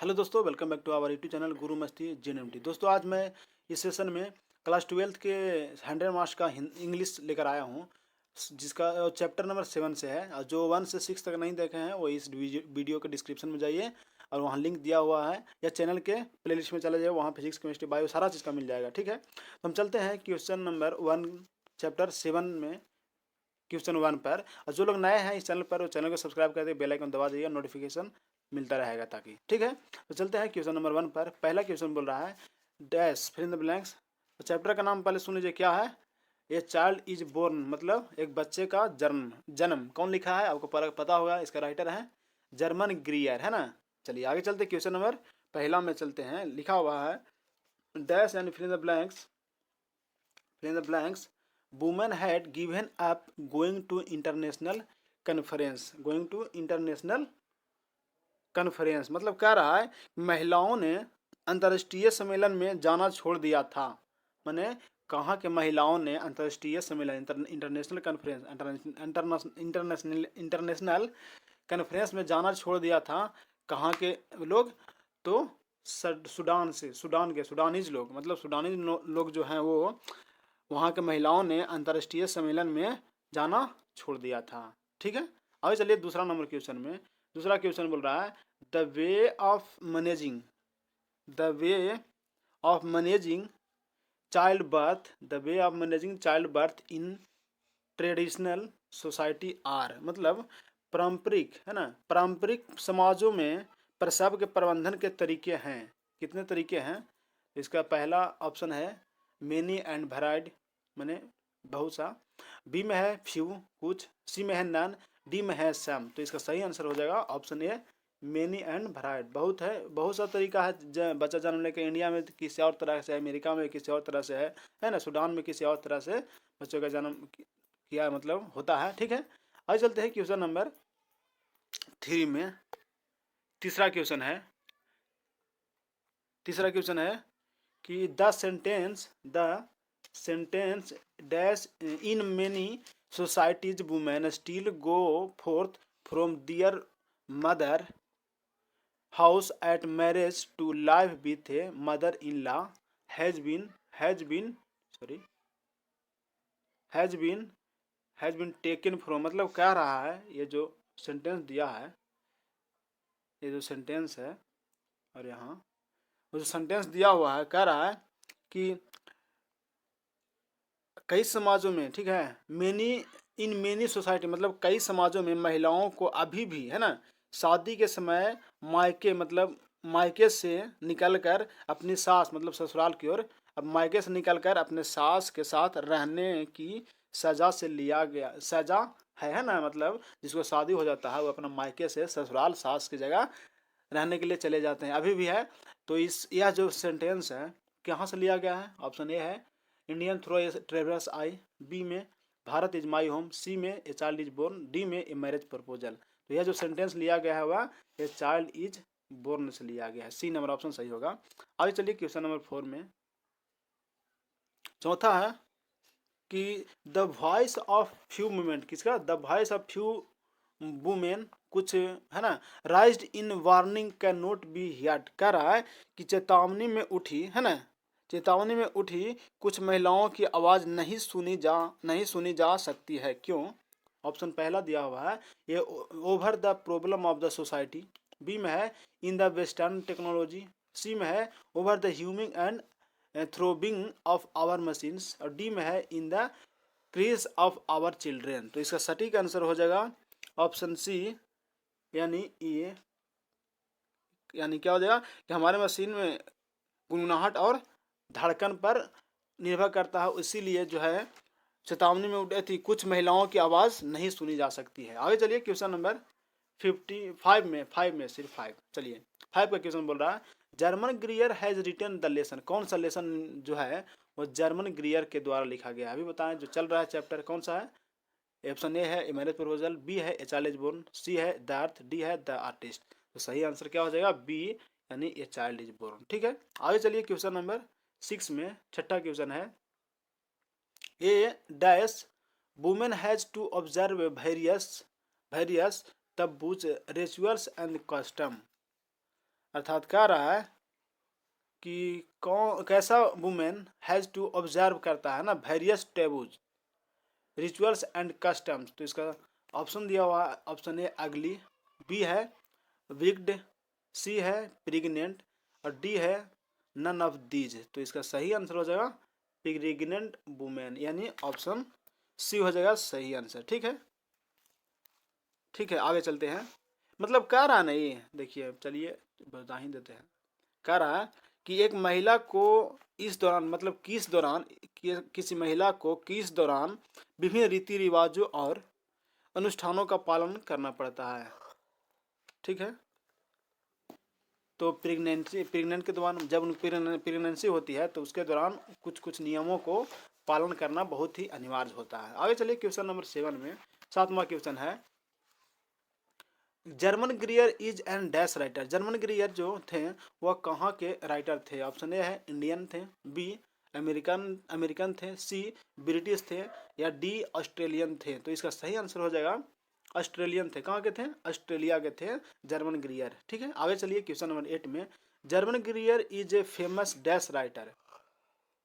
Hello दोस्तों, welcome back to our YouTube channel Guru Masti जेएनएमटी। दोस्तों, आज मैं इस सेशन में क्लास 12th के 100 मार्क्स का इंग्लिश लेकर आया हूं, जिसका चैप्टर नंबर 7 से है। और जो 1 से 6 तक नहीं देखे हैं वो इस वीडियो के डिस्क्रिप्शन में जाइए और वहां लिंक दिया हुआ है, या चैनल के प्लेलिस्ट में चले जाइए, वहाँ फिजिक्स केमिस्ट्री बायो सारा चीज़ का मिल जाएगा। ठीक है, तो हम चलते हैं क्वेश्चन नंबर 1 चैप्टर 7 में, क्वेश्चन 1 पर। और जो लोग नए हैं इस चैनल पर, वो चैनल को सब्सक्राइब कर दे, बेल आइकन दबा दीजिए, नोटिफिकेशन मिलता रहेगा ताकि। ठीक है, तो चलते हैं क्वेश्चन नंबर 1 पर। पहला क्वेश्चन बोल रहा है dash fill in the blanks. तो चैप्टर का नाम पहले सुन लीजिए क्या है। ए चाइल्ड इज बोर्न मतलब एक बच्चे का जन्म। जन्म कौन लिखा है आपको पता होगा, इसका राइटर है जर्मन ग्रीयर, है ना। चलिए आगे चलते, क्वेश्चन नंबर पहला में चलते हैं। लिखा हुआ है dash and fill in the blanks, fill in the blanks. Women had given up going to international conference. Going to international conference मतलब कह रहा है महिलाओं ने अंतर्राष्ट्रीय सम्मेलन में जाना छोड़ दिया था। माने कहाँ के महिलाओं ने अंतर्राष्ट्रीय सम्मेलन इंटरनेशनल कॉन्फ्रेंस इंटरनेशनल कॉन्फ्रेंस में जाना छोड़ दिया था। कहाँ के लोग? तो सूडान से, सूडानीज लोग, मतलब सूडानीज लोग जो हैं वो वहाँ के महिलाओं ने अंतर्राष्ट्रीय सम्मेलन में जाना छोड़ दिया था। ठीक है, आगे चलिए दूसरा नंबर क्वेश्चन में। दूसरा क्वेश्चन बोल रहा है the way of managing child birth, the way of managing child birth in traditional society are मतलब पारंपरिक, है ना, पारंपरिक समाजों में प्रसव के प्रबंधन के तरीके हैं। कितने तरीके हैं? इसका पहला ऑप्शन है मेनी एंड वेराइड, माने बहुत सा। बी में है फ्यू कुछ, सी में है नन, डी में है सम। तो इसका सही आंसर हो जाएगा option A many and varied. बहुत है, बहुत सा तरीका है बच्चा जन्म लेकर। इंडिया में किसी और तरह से है, अमेरिका में किसी और तरह से है ना, सूडान में किसी और तरह से बच्चों का जन्म किया मतलब होता है। ठीक है, आगे चलते हैं क्वेश्चन नंबर 3 में। तीसरा क्वेश्चन है कि the sentence dash in many societies women still go forth from their mother house at marriage to live with a mother in law has been taken from. मतलब कह रहा है ये जो सेंटेंस दिया है, ये जो सेंटेंस है, और यहाँ वो जो सेंटेंस दिया हुआ है कह रहा है कि कई समाजों में, ठीक है, इन मेनी सोसाइटी मतलब कई समाजों में महिलाओं को अभी भी, है ना, शादी के समय मायके मतलब मायके से निकलकर अपनी सास मतलब ससुराल की ओर, अब मायके से निकलकर अपने सास के साथ रहने की सजा से लिया गया, सजा है ना, मतलब जिसको शादी हो जाता है वो अपना मायके से ससुराल सास की जगह रहने के लिए चले जाते हैं, अभी भी है। तो यह जो सेंटेंस है कहाँ से लिया गया है? ऑप्शन ए है Indian through a traveller's eye, B में Bharat is my home, C में a child is born, D में ए मैरिज प्रपोजल। तो यह जो सेंटेंस लिया गया है वह ए चाइल्ड इज बोर्न से लिया गया है। सी नंबर ऑप्शन सही होगा। आगे चलिए क्वेश्चन नंबर 4 में। चौथा है कि the voice of few movement, किसका? The voice of few women कुछ, है ना, raised in warning can not be heard. कह रहा है कि चेतावनी में उठी, है ना, चेतावनी में उठी कुछ महिलाओं की आवाज नहीं सुनी जा सकती है। क्यों? ऑप्शन पहला दिया हुआ है ये over the problem of the society, B में है in the western technology, C में है over the humming and throbbing of our machines, और डी में है in the cries of our children. तो इसका सटीक आंसर हो जाएगा ऑप्शन सी, यानी ये, यानी क्या हो जाएगा कि हमारे मशीन में गुनगुनाहट और धड़कन पर निर्भर करता है, इसीलिए जो है चेतावनी में उठी थी कुछ महिलाओं की आवाज़ नहीं सुनी जा सकती है। आगे चलिए क्वेश्चन नंबर 5 में सिर्फ 5। चलिए 5 का क्वेश्चन बोल रहा है Germaine Greer has written the lesson. कौन सा लेसन जो है वो जर्मन ग्रीयर के द्वारा लिखा गया है? अभी बताएं, जो चल रहा है चैप्टर कौन सा है? ऑप्शन ए है ए मैरिज प्रपोजल, बी है ए चाइल्ड इज बोर्न, सी है द अर्थ, डी है द आर्टिस्ट। तो सही आंसर क्या हो जाएगा? बी, यानी ए चाइल्ड इज बोर्न। ठीक है, आगे चलिए क्वेश्चन नंबर 6 में। छठा क्वेश्चन है a dash women has to observe various taboos rituals and custom. अर्थात कह रहा है कि कौन कैसा वुमेन हैज़ टू ऑब्जर्व करता है ना various taboos rituals and customs. तो इसका ऑप्शन दिया हुआ है, ऑप्शन ए अगली, बी है विक्ड, सी है प्रेग्नेंट और डी है नन ऑफ दीज। तो इसका सही आंसर हो जाएगा प्रेग्नेंट वुमेन, यानी ऑप्शन सी हो जाएगा सही आंसर। ठीक है, ठीक है, आगे चलते हैं। मतलब कह रहा नहीं, देखिए चलिए बता ही देते हैं। कह रहा है कि एक महिला को इस दौरान, मतलब किस दौरान, किसी महिला को किस दौरान विभिन्न रीति रिवाजों और अनुष्ठानों का पालन करना पड़ता है। ठीक है, तो प्रेग्नेंट के दौरान, जब उनकी प्रेगनेंसी होती है तो उसके दौरान कुछ कुछ नियमों को पालन करना बहुत ही अनिवार्य होता है। आगे चलिए क्वेश्चन नंबर 7 में, 7वां क्वेश्चन है German ग्रियर is an dash writer. German ग्रियर जो थे वह कहाँ के राइटर थे। ऑप्शन ए है इंडियन थे, बी अमेरिकन थे, सी ब्रिटिश थे या डी ऑस्ट्रेलियन थे। तो इसका सही आंसर हो जाएगा ऑस्ट्रेलियन थे। कहाँ के थे, ऑस्ट्रेलिया के थे जर्मन ग्रियर। ठीक है, आगे चलिए क्वेश्चन नंबर 8 में, German ग्रियर is a famous dash writer.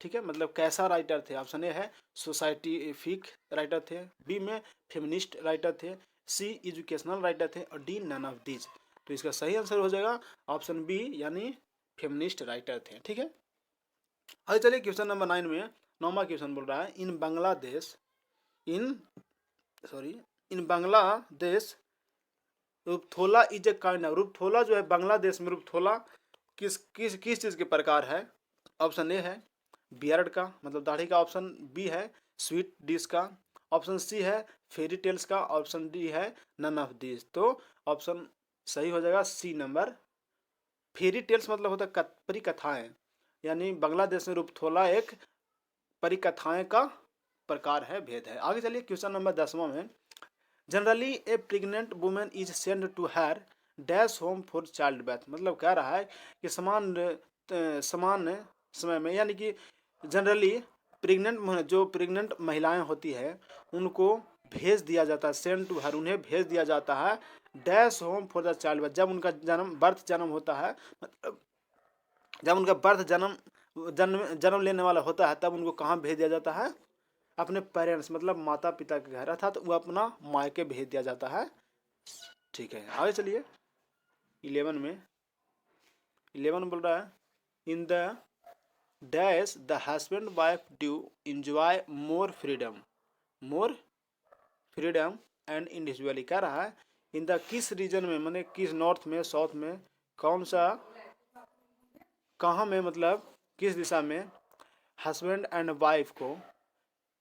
ठीक है, मतलब कैसा राइटर थे। ऑप्शन ए है सोसाइटिफिक राइटर थे, बी में फेमिनिस्ट राइटर थे, सी एजुकेशनल राइटर थे और डी नन ऑफ दिस। तो इसका सही आंसर हो जाएगा ऑप्शन बी, यानी फेमिनिस्ट राइटर थे। ठीक है, आगे चलिए क्वेश्चन नंबर 9 में, 9वां क्वेश्चन बोल रहा है in Bangladesh Rupthola is a kind of. Rupthola जो है बांग्लादेश में, रूपथोला किस किस किस चीज़ के प्रकार है। ऑप्शन ए है बियर्ड का, मतलब दाढ़ी का, ऑप्शन बी है स्वीट डिश का, ऑप्शन सी है फेरी टेल्स का, ऑप्शन डी है नन ऑफ दिस। तो ऑप्शन सही हो जाएगा सी नंबर, फेरी टेल्स मतलब होता है परिकथाएं, यानी बांग्लादेश में रूपथोला एक परिकथाएं का प्रकार है, भेद है। आगे चलिए क्वेश्चन नंबर 10वां में, generally a pregnant women is send to her dash home for child birth. मतलब कह रहा है कि समान समय में, यानी कि जनरली जो प्रेग्नेंट महिलाएं होती है उनको भेज दिया जाता है, सेंड टू हर, उन्हें भेज दिया जाता है dash home for the child birth. जब उनका जन्म होता है, मतलब जब उनका जन्म लेने वाला होता है, तब उनको कहाँ भेज दिया जाता है, अपने पेरेंट्स मतलब माता पिता के घर, अर्थात वो अपना मायके भेज दिया जाता है। ठीक है, आगे चलिए 11 में, 11 बोल रहा है in the dash the husband wife due enjoy more freedom and individually. कह रहा है इन द किस रीजन में, मैंने किस नॉर्थ में, साउथ में, कौन सा, कहाँ में, मतलब किस दिशा में हस्बैंड एंड वाइफ को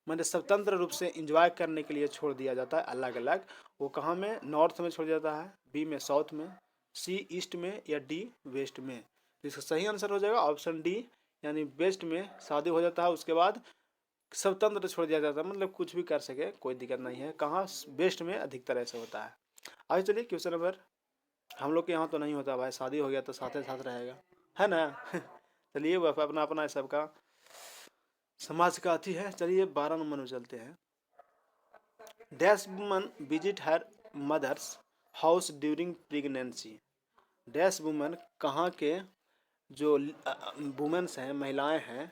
मैंने स्वतंत्र रूप से इंजॉय करने के लिए छोड़ दिया जाता है अलग अलग। वो कहाँ में, नॉर्थ में छोड़ दिया जाता है, बी में साउथ में, सी ईस्ट में या डी वेस्ट में। इसका सही आंसर हो जाएगा ऑप्शन डी, यानी वेस्ट में शादी हो जाता है, उसके बाद स्वतंत्र छोड़ दिया जाता है, मतलब कुछ भी कर सके, कोई दिक्कत नहीं है। कहाँ, वेस्ट में अधिकतर ऐसा होता है। आगे चलिए क्वेश्चन नंबर, हम लोग के यहाँ तो नहीं होता भाई, शादी हो गया तो साथ ही साथ रहेगा, है ना। चलिए वो अपना अपना सबका समाज का अथी है। चलिए 12 नंबर में चलते हैं, dash woman visit her mother's house during pregnancy. Dash woman कहाँ के जो वुमेन्स हैं, महिलाएं हैं,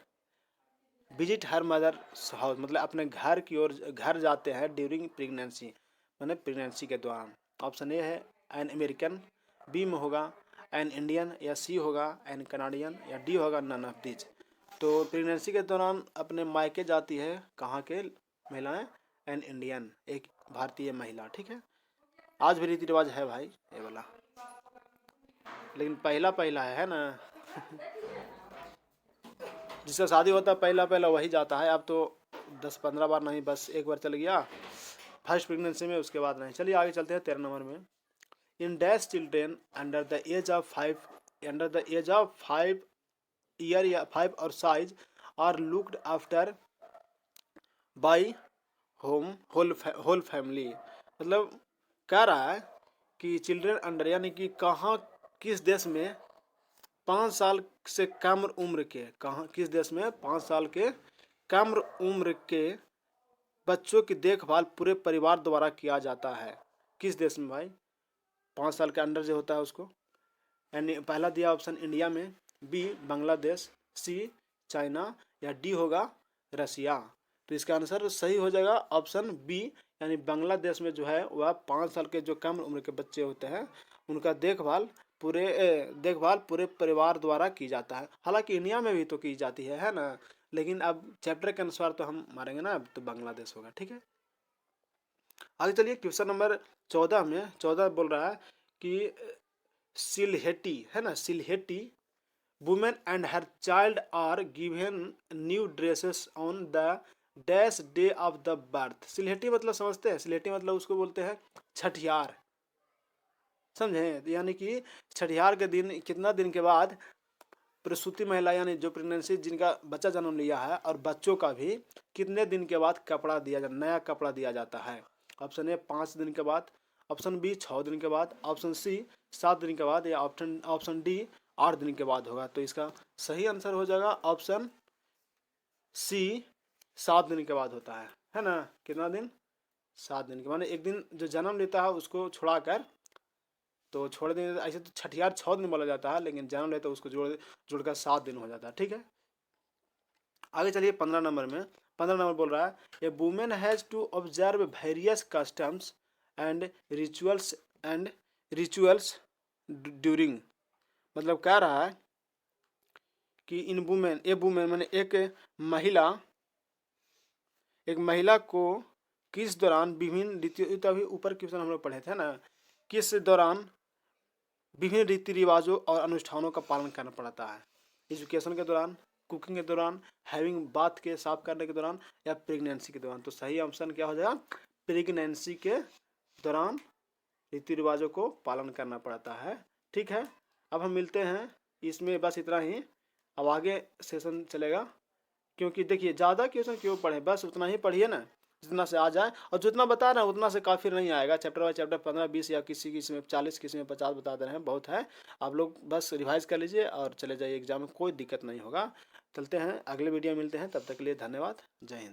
विजिट हर मदर हाउस मतलब अपने घर की ओर घर जाते हैं ड्यूरिंग प्रेगनेंसी, मैंने प्रेगनेंसी के दौरान। ऑप्शन ए है एन अमेरिकन, बी में होगा एन इंडियन या सी होगा एन कनाडियन या डी होगा नन ऑफ दिस। तो प्रेगनेंसी के दौरान अपने मायके जाती है कहाँ के महिलाएं, एन इंडियन, एक भारतीय महिला। ठीक है, आज भी रीति रिवाज है भाई ये वाला, लेकिन पहला है ना। जिसका शादी होता है पहला वही जाता है। अब तो 10-15 बार नहीं, बस एक बार चल गया फर्स्ट प्रेगनेंसी में, उसके बाद नहीं। चलिए आगे चलते हैं 13 नंबर में, in dash children under the age of 5 year या 5 और size are looked after by whole family. मतलब कह रहा है कि चिल्ड्रेन अंडर, यानी कि कहाँ, किस देश में 5 साल से कम उम्र के, कहाँ किस देश में 5 साल के कम उम्र के बच्चों की देखभाल पूरे परिवार द्वारा किया जाता है। किस देश में भाई, 5 साल के अंडर जो होता है उसको यानी पहला दिया ऑप्शन इंडिया में, बी बांग्लादेश, सी चाइना, या डी होगा रसिया। तो इसका आंसर सही हो जाएगा ऑप्शन बी, यानी बांग्लादेश में जो है वह 5 साल के जो कम उम्र के बच्चे होते हैं उनका देखभाल पूरे परिवार द्वारा की जाता है। हालांकि इंडिया में भी तो की जाती है ना, लेकिन अब चैप्टर के अनुसार तो हम मारेंगे ना, अब तो बांग्लादेश होगा। ठीक है, आगे चलिए क्वेश्चन नंबर 14 में 14 बोल रहा है कि सिलहेटी है ना, Sylheti women and her child are given new dresses on the dash day of the birth. Sylheti मतलब समझते हैं, सिलहेटी मतलब उसको बोलते हैं छठियार, समझे, यानी कि छठियार के दिन कितना दिन के बाद प्रसूति महिला यानी जो प्रेगनेंसी जिनका बच्चा जन्म लिया है और बच्चों का भी कितने दिन के बाद कपड़ा दिया नया कपड़ा दिया जाता है। ऑप्शन ए 5 दिन के बाद, ऑप्शन बी 6 दिन के बाद, ऑप्शन सी 7 दिन के बाद, या ऑप्शन डी 8 दिन के बाद होगा। तो इसका सही आंसर हो जाएगा ऑप्शन सी 7 दिन के बाद होता है ना। कितना दिन? 7 दिन के, माने एक दिन जो जन्म लेता है उसको छुड़ाकर, तो छोड़ देने, ऐसे तो छठियार 6 दिन बोला जाता है, लेकिन जन्म लेता है उसको जोड़कर 7 दिन हो जाता है। ठीक है, आगे चलिए 15 नंबर में। 15 नंबर बोल रहा है a women has to observe various customs and rituals during, मतलब कह रहा है कि इन वुमेन, ए वुमेन माने एक महिला को किस दौरान विभिन्न रीतियों, तभी ऊपर क्वेश्चन हम लोग पढ़े थे ना, किस दौरान विभिन्न रीति रिवाजों और अनुष्ठानों का पालन करना पड़ता है। एजुकेशन के दौरान, कुकिंग के दौरान, हैविंग बात के साफ करने के दौरान, या प्रेगनेंसी के दौरान। तो सही ऑप्शन क्या हो जाएगा? प्रेगनेंसी के दौरान रीति रिवाजों को पालन करना पड़ता है। ठीक है, अब हम मिलते हैं इसमें, बस इतना ही। अब आगे सेशन चलेगा, क्योंकि देखिए ज़्यादा क्वेश्चन क्यों पढ़े, बस उतना ही पढ़िए ना जितना से आ जाए, और जितना बता रहे हैं उतना से काफ़ी नहीं आएगा। चैप्टर बाय चैप्टर 15-20 या किसी किसी में 40, किसी में 50 बता दे रहे हैं, बहुत है। आप लोग बस रिवाइज कर लीजिए और चले जाइए एग्जाम में, कोई दिक्कत नहीं होगा। चलते हैं, अगले वीडियो में मिलते हैं, तब तक के लिए धन्यवाद, जय हिंद।